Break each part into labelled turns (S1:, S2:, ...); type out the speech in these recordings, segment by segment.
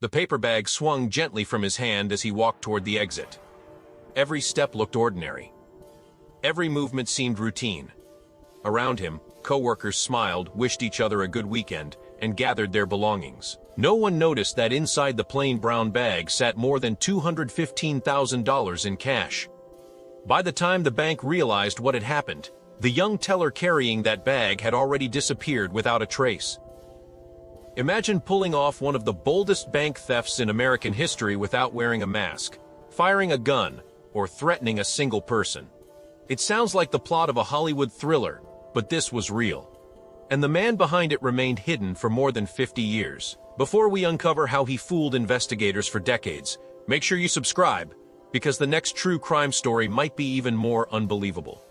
S1: The paper bag swung gently from his hand as he walked toward the exit. Every step looked ordinary. Every movement seemed routine. Around him, co-workers smiled, wished each other a good weekend, and gathered their belongings. No one noticed that inside the plain brown bag sat more than $215,000 in cash. By the time the bank realized what had happened, the young teller carrying that bag had already disappeared without a trace. Imagine pulling off one of the boldest bank thefts in American history without wearing a mask, firing a gun, or threatening a single person. It sounds like the plot of a Hollywood thriller, but this was real. And the man behind it remained hidden for more than 50 years. Before we uncover how he fooled investigators for decades, make sure you subscribe, because the next true crime story might be even more unbelievable.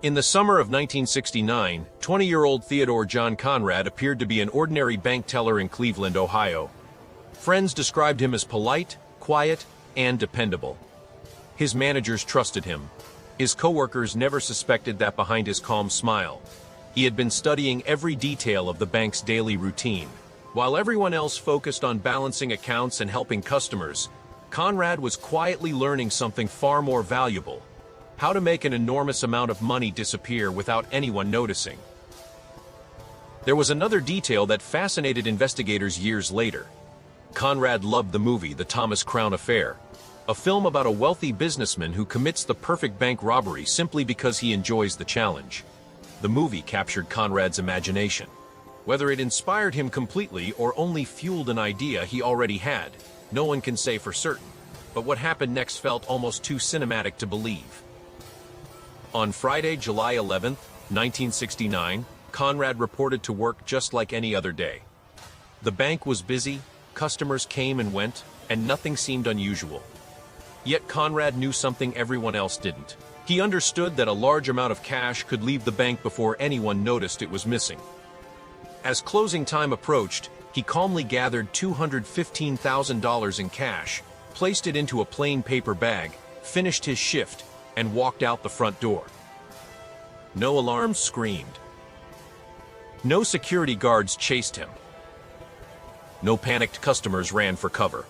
S1: In the summer of 1969, 20-year-old Theodore John Conrad appeared to be an ordinary bank teller in Cleveland, Ohio. Friends described him as polite, quiet, and dependable. His managers trusted him. His coworkers never suspected that behind his calm smile, he had been studying every detail of the bank's daily routine. While everyone else focused on balancing accounts and helping customers, Conrad was quietly learning something far more valuable: how to make an enormous amount of money disappear without anyone noticing. There was another detail that fascinated investigators years later. Conrad loved the movie The Thomas Crown Affair, a film about a wealthy businessman who commits the perfect bank robbery simply because he enjoys the challenge. The movie captured Conrad's imagination. Whether it inspired him completely or only fueled an idea he already had, no one can say for certain, but what happened next felt almost too cinematic to believe. On Friday, July 11, 1969, Conrad reported to work just like any other day. The bank was busy, customers came and went, and nothing seemed unusual. Yet Conrad knew something everyone else didn't. He understood that a large amount of cash could leave the bank before anyone noticed it was missing. As closing time approached, he calmly gathered $215,000 in cash, placed it into a plain paper bag, finished his shift, and walked out the front door. No alarms screamed. No security guards chased him. No panicked customers ran for cover.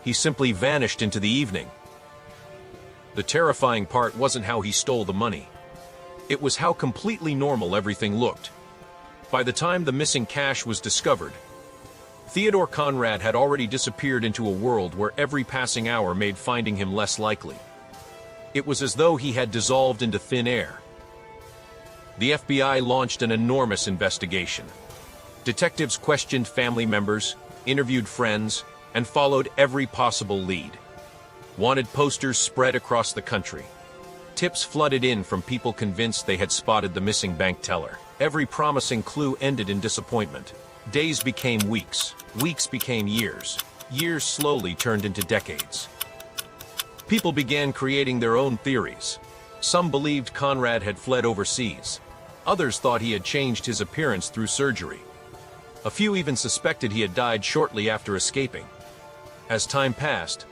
S1: He simply vanished into the evening. The terrifying part wasn't how he stole the money. It was how completely normal everything looked. By the time the missing cash was discovered, Theodore Conrad had already disappeared into a world where every passing hour made finding him less likely. It was as though he had dissolved into thin air. The FBI launched an enormous investigation. Detectives questioned family members, interviewed friends, and followed every possible lead. Wanted posters spread across the country. Tips flooded in from people convinced they had spotted the missing bank teller. Every promising clue ended in disappointment. Days became weeks, weeks became years, years slowly turned into decades. People began creating their own theories. Some believed Conrad had fled overseas. Others thought he had changed his appearance through surgery. A few even suspected he had died shortly after escaping. As time passed,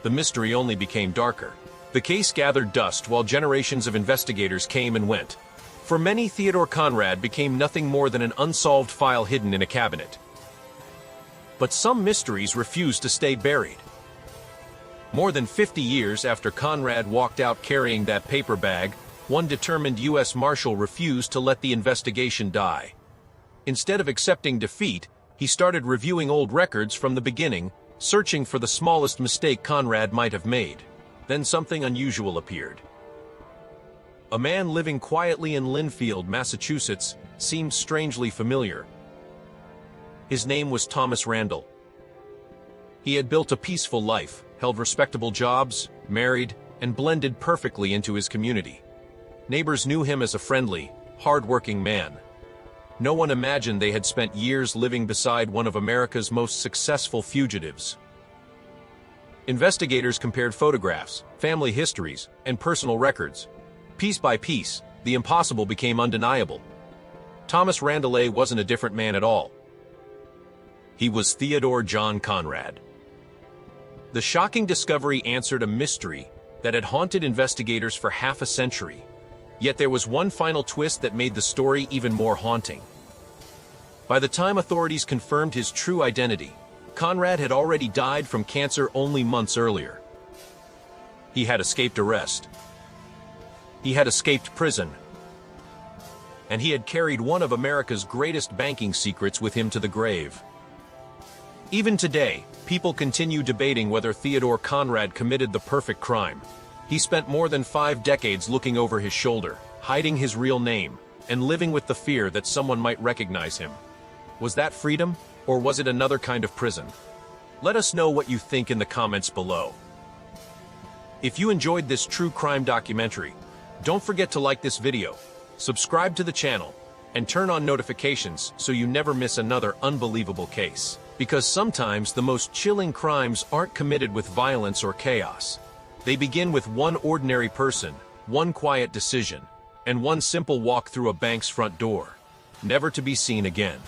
S1: the mystery only became darker. The case gathered dust while generations of investigators came and went. For many, Theodore Conrad became nothing more than an unsolved file hidden in a cabinet. But some mysteries refused to stay buried. More than 50 years after Conrad walked out carrying that paper bag, one determined U.S. Marshal refused to let the investigation die. Instead of accepting defeat, he started reviewing old records from the beginning, searching for the smallest mistake Conrad might have made. Then something unusual appeared. A man living quietly in Lynnfield, Massachusetts, seemed strangely familiar. His name was Thomas Randall. He had built a peaceful life, held respectable jobs, married, and blended perfectly into his community. Neighbors knew him as a friendly, hard-working man. No one imagined they had spent years living beside one of America's most successful fugitives. Investigators compared photographs, family histories, and personal records. Piece by piece, the impossible became undeniable. Thomas Randall wasn't a different man at all. He was Theodore John Conrad. The shocking discovery answered a mystery that had haunted investigators for half a century. Yet there was one final twist that made the story even more haunting. By the time authorities confirmed his true identity, Conrad had already died from cancer only months earlier. He had escaped arrest. He had escaped prison. And he had carried one of America's greatest banking secrets with him to the grave. Even today, people continue debating whether Theodore Conrad committed the perfect crime. He spent more than 5 decades looking over his shoulder, hiding his real name, and living with the fear that someone might recognize him. Was that freedom, or was it another kind of prison? Let us know what you think in the comments below. If you enjoyed this true crime documentary, don't forget to like this video, subscribe to the channel, and turn on notifications so you never miss another unbelievable case. Because sometimes the most chilling crimes aren't committed with violence or chaos. They begin with one ordinary person, one quiet decision, and one simple walk through a bank's front door, never to be seen again.